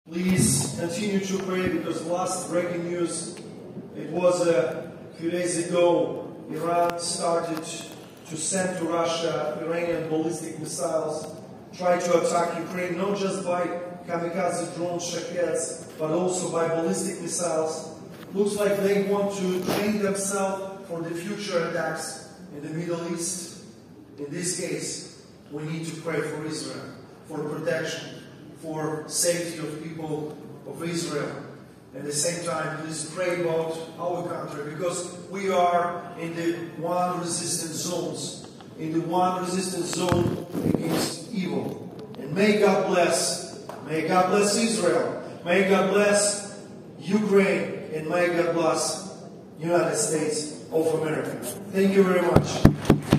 Please continue to pray, because last breaking news, it was a few days ago, Iran started to send to Russia Iranian ballistic missiles, try to attack Ukraine not just by kamikaze drone Shaheds, but also by ballistic missiles. Looks like they want to train themselves for the future attacks in the Middle East. In this case, we need to pray for Israel, for protection, for safety of people of Israel. At the same time, please pray about our country, because we are in the one resistant zones, in the one resistant zone against evil. And may God bless Israel, may God bless Ukraine, and may God bless United States of America. Thank you very much.